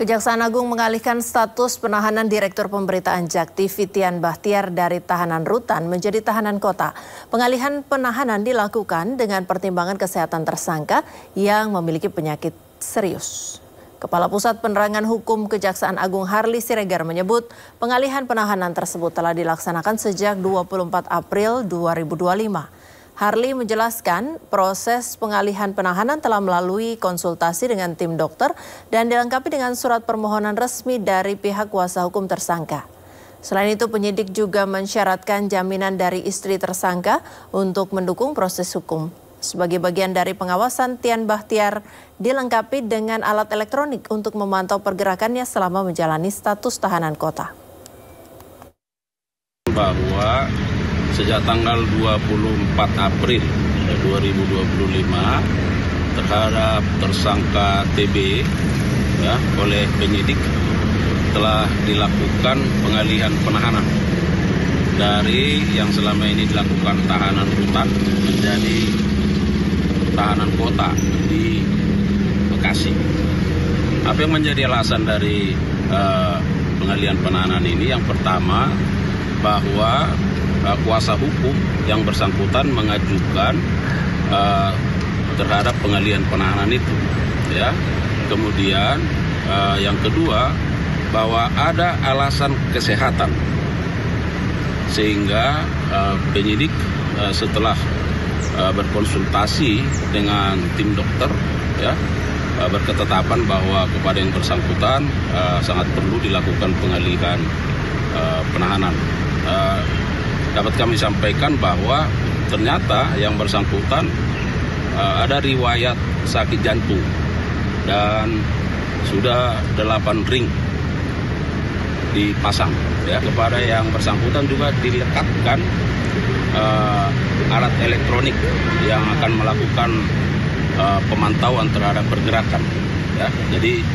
Kejaksaan Agung mengalihkan status penahanan Direktur Pemberitaan Jakti Fitian Bahtiar dari tahanan rutan menjadi tahanan kota. Pengalihan penahanan dilakukan dengan pertimbangan kesehatan tersangka yang memiliki penyakit serius. Kepala Pusat Penerangan Hukum Kejaksaan Agung Harli Siregar menyebut pengalihan penahanan tersebut telah dilaksanakan sejak 24 April 2025. Harli menjelaskan proses pengalihan penahanan telah melalui konsultasi dengan tim dokter dan dilengkapi dengan surat permohonan resmi dari pihak kuasa hukum tersangka. Selain itu, penyidik juga mensyaratkan jaminan dari istri tersangka untuk mendukung proses hukum. Sebagai bagian dari pengawasan, Tian Bahtiar dilengkapi dengan alat elektronik untuk memantau pergerakannya selama menjalani status tahanan kota. Bahwa sejak tanggal 24 April 2025 terhadap tersangka TB oleh penyidik telah dilakukan pengalihan penahanan dari yang selama ini dilakukan tahanan rutan menjadi tahanan kota di Bekasi. Apa yang menjadi alasan dari pengalihan penahanan ini? Yang pertama, bahwa kuasa hukum yang bersangkutan mengajukan terhadap pengalihan penahanan itu, ya. Kemudian yang kedua, bahwa ada alasan kesehatan, sehingga penyidik setelah berkonsultasi dengan tim dokter, ya, berketetapan bahwa kepada yang bersangkutan sangat perlu dilakukan pengalihan penahanan. Dapat kami sampaikan bahwa ternyata yang bersangkutan ada riwayat sakit jantung dan sudah 8 ring dipasang. Ya, kepada yang bersangkutan juga dilekatkan alat elektronik yang akan melakukan pemantauan terhadap pergerakan. Ya, jadi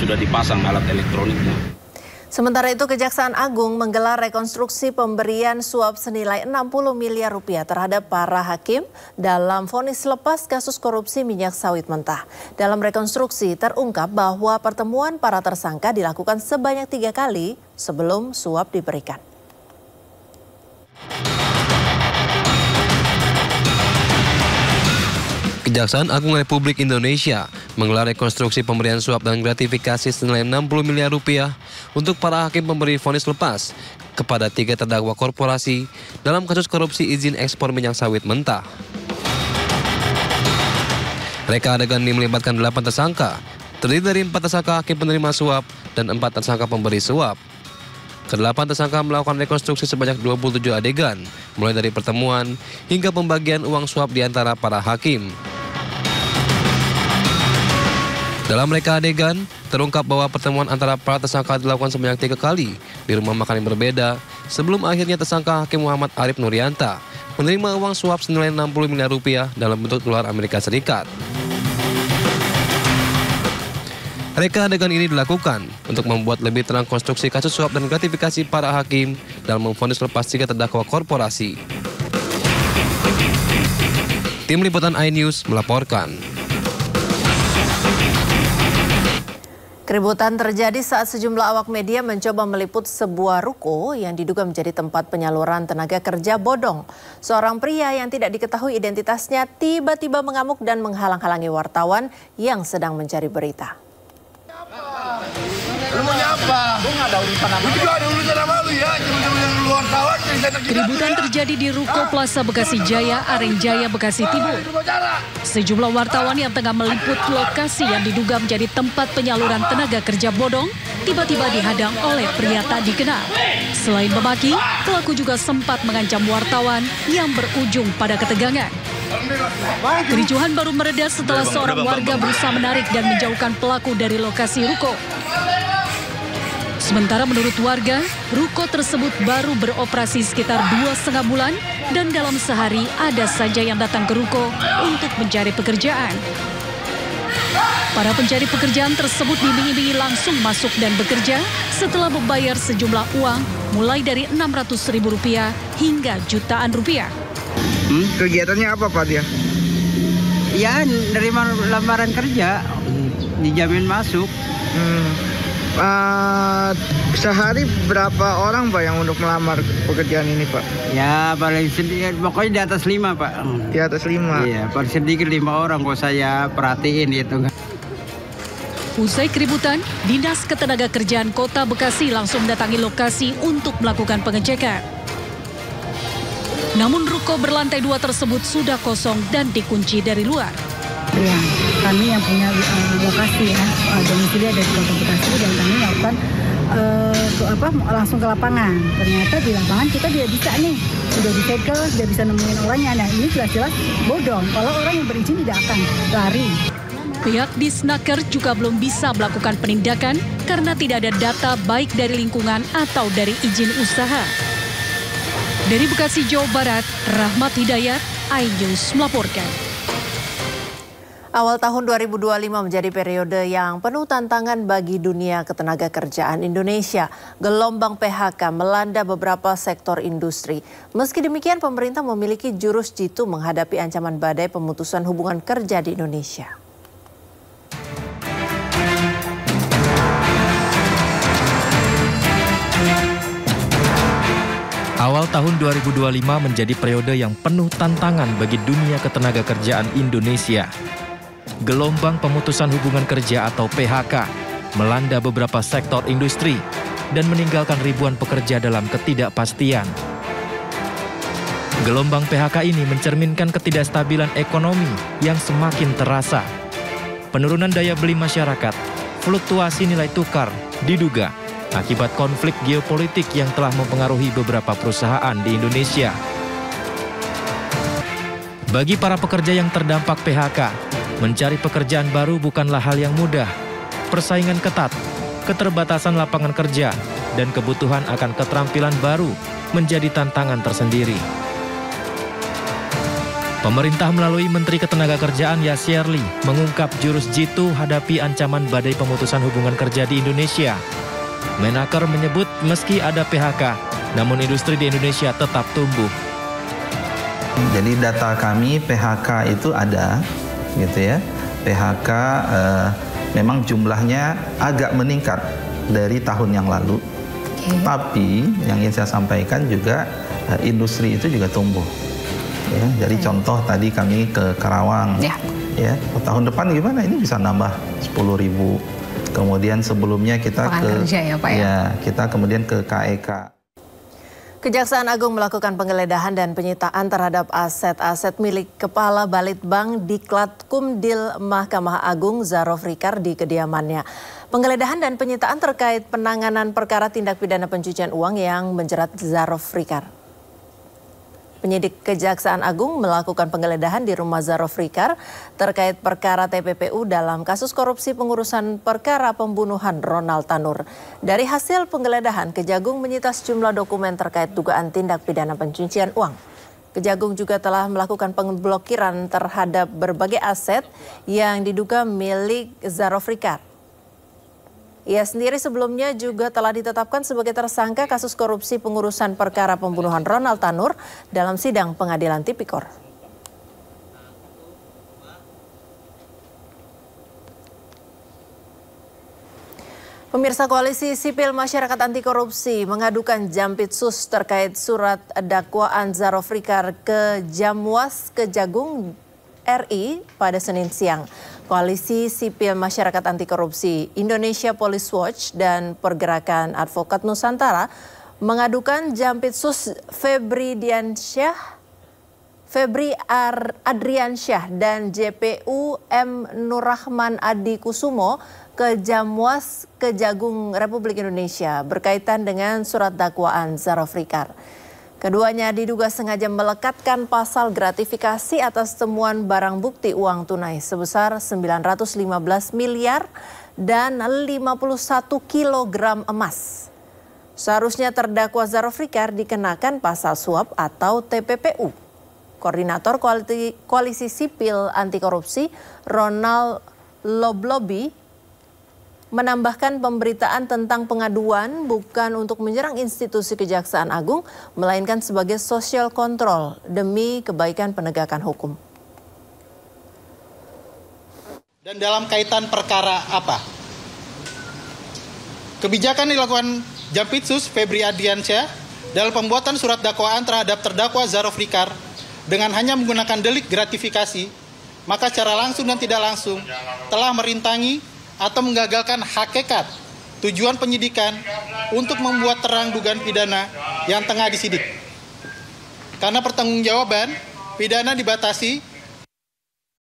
sudah dipasang alat elektroniknya. Sementara itu, Kejaksaan Agung menggelar rekonstruksi pemberian suap senilai 60 miliar rupiah terhadap para hakim dalam vonis lepas kasus korupsi minyak sawit mentah. Dalam rekonstruksi terungkap bahwa pertemuan para tersangka dilakukan sebanyak 3 kali sebelum suap diberikan. Kejaksaan Agung Republik Indonesia menggelar rekonstruksi pemberian suap dan gratifikasi senilai 60 miliar rupiah untuk para hakim pemberi vonis lepas kepada 3 terdakwa korporasi dalam kasus korupsi izin ekspor minyak sawit mentah. Reka adegan ini melibatkan 8 tersangka, terdiri dari 4 tersangka hakim penerima suap dan 4 tersangka pemberi suap. Ke-8 tersangka melakukan rekonstruksi sebanyak 27 adegan, mulai dari pertemuan hingga pembagian uang suap di antara para hakim. Dalam reka adegan, terungkap bahwa pertemuan antara para tersangka dilakukan sebanyak 3 kali di rumah makan yang berbeda sebelum akhirnya tersangka Hakim Muhammad Arif Nurianta menerima uang suap senilai 60 miliar rupiah dalam bentuk dolar Amerika Serikat. Reka adegan ini dilakukan untuk membuat lebih terang konstruksi kasus suap dan gratifikasi para hakim dalam memvonis lepas 3 terdakwa korporasi. Tim Liputan iNews melaporkan. Keributan terjadi saat sejumlah awak media mencoba meliput sebuah ruko yang diduga menjadi tempat penyaluran tenaga kerja bodong. Seorang pria yang tidak diketahui identitasnya tiba-tiba mengamuk dan menghalang-halangi wartawan yang sedang mencari berita. Lu mau nyapa? Gue nggak ada urusan sama lu. Juga ada urusan sama lu ya. Lu wartawan. Keributan terjadi di Ruko Plaza Bekasi Jaya, Aren Jaya, Bekasi Timur. Sejumlah wartawan yang tengah meliput lokasi yang diduga menjadi tempat penyaluran tenaga kerja bodong tiba-tiba dihadang oleh pria tak dikenal. Selain memaki, pelaku juga sempat mengancam wartawan yang berujung pada ketegangan. Kericuhan baru mereda setelah seorang warga berusaha menarik dan menjauhkan pelaku dari lokasi ruko. Sementara menurut warga, ruko tersebut baru beroperasi sekitar 2,5 bulan dan dalam sehari ada saja yang datang ke ruko untuk mencari pekerjaan. Para pencari pekerjaan tersebut diiming-imingi langsung masuk dan bekerja setelah membayar sejumlah uang mulai dari Rp600.000 hingga jutaan rupiah. Kegiatannya apa Pak dia? Ya, nerima lamaran kerja, dijamin masuk. Sehari berapa orang Pak yang untuk melamar pekerjaan ini Pak? Ya paling sedikit, pokoknya di atas 5 Pak. Di atas 5? Iya, paling sedikit 5 orang kok saya perhatiin itu. Usai keributan, Dinas Ketenagakerjaan Kota Bekasi langsung mendatangi lokasi untuk melakukan pengecekan. Namun ruko berlantai 2 tersebut sudah kosong dan dikunci dari luar. Ya, kami yang punya lokasi ya, domisili ada di Kota Bekasi dan kami melakukan langsung ke lapangan. Ternyata di lapangan kita tidak bisa nih, sudah disegel, sudah bisa nemuin orangnya. Nah ini jelas-jelas bodong, kalau orang yang berizin tidak akan lari. Pihak Disnaker juga belum bisa melakukan penindakan karena tidak ada data baik dari lingkungan atau dari izin usaha. Dari Bekasi, Jawa Barat, Rahmat Hidayat, iNews melaporkan. Awal tahun 2025 menjadi periode yang penuh tantangan bagi dunia ketenagakerjaan Indonesia. Gelombang PHK melanda beberapa sektor industri. Meski demikian, pemerintah memiliki jurus jitu menghadapi ancaman badai pemutusan hubungan kerja di Indonesia. Awal tahun 2025 menjadi periode yang penuh tantangan bagi dunia ketenagakerjaan Indonesia. Gelombang pemutusan hubungan kerja atau PHK melanda beberapa sektor industri dan meninggalkan ribuan pekerja dalam ketidakpastian. Gelombang PHK ini mencerminkan ketidakstabilan ekonomi yang semakin terasa. Penurunan daya beli masyarakat, fluktuasi nilai tukar diduga akibat konflik geopolitik yang telah mempengaruhi beberapa perusahaan di Indonesia. Bagi para pekerja yang terdampak PHK, mencari pekerjaan baru bukanlah hal yang mudah. Persaingan ketat, keterbatasan lapangan kerja, dan kebutuhan akan keterampilan baru menjadi tantangan tersendiri. Pemerintah melalui Menteri Ketenagakerjaan Yasirli mengungkap jurus jitu hadapi ancaman badai pemutusan hubungan kerja di Indonesia. Menaker menyebut meski ada PHK, namun industri di Indonesia tetap tumbuh. Jadi data kami PHK itu ada, gitu ya. PHK memang jumlahnya agak meningkat dari tahun yang lalu. Tapi yang ingin saya sampaikan juga industri itu juga tumbuh. Ya, jadi contoh tadi kami ke Karawang. Ya, tahun depan gimana? Ini bisa nambah 10.000. Kemudian sebelumnya kita kita kemudian ke KEK. Kejaksaan Agung melakukan penggeledahan dan penyitaan terhadap aset-aset milik Kepala Balitbang Diklatkumdil Mahkamah Agung Zarof Rikar di kediamannya. Penggeledahan dan penyitaan terkait penanganan perkara tindak pidana pencucian uang yang menjerat Zarof Rikar. Penyidik Kejaksaan Agung melakukan penggeledahan di rumah Zarof Rikar terkait perkara TPPU dalam kasus korupsi pengurusan perkara pembunuhan Ronald Tanur. Dari hasil penggeledahan, Kejagung menyita sejumlah dokumen terkait dugaan tindak pidana pencucian uang. Kejagung juga telah melakukan pemblokiran terhadap berbagai aset yang diduga milik Zarof Rikar. Ia sendiri sebelumnya juga telah ditetapkan sebagai tersangka kasus korupsi pengurusan perkara pembunuhan Ronald Tanur dalam sidang pengadilan tipikor. Pemirsa, Koalisi Sipil Masyarakat Anti Korupsi mengadukan Jampitsus terkait surat dakwaan Zarof Rikar ke Jamwas Kejagung RI pada Senin siang. Koalisi Sipil Masyarakat Anti Korupsi Indonesia Police Watch dan Pergerakan Advokat Nusantara mengadukan Jampitsus Febri Adriansyah dan JPU M. Nurrahman Adi Kusumo ke Jamwas Kejagung Republik Indonesia berkaitan dengan surat dakwaan Zarof Rikar. Keduanya diduga sengaja melekatkan pasal gratifikasi atas temuan barang bukti uang tunai sebesar 915 miliar dan 51 kilogram emas. Seharusnya terdakwa Zarof Rikar dikenakan pasal suap atau TPPU. Koordinator Koalisi Sipil Anti Korupsi Ronald Loblobi menambahkan pemberitaan tentang pengaduan bukan untuk menyerang institusi Kejaksaan Agung, melainkan sebagai social control demi kebaikan penegakan hukum. Dan dalam kaitan perkara apa? Kebijakan dilakukan Jampitsus Febri Ardiansyah dalam pembuatan surat dakwaan terhadap terdakwa Zaroflikar dengan hanya menggunakan delik gratifikasi, maka secara langsung dan tidak langsung telah merintangi atau menggagalkan hakikat tujuan penyidikan untuk membuat terang dugaan pidana yang tengah disidik. Karena pertanggungjawaban pidana dibatasi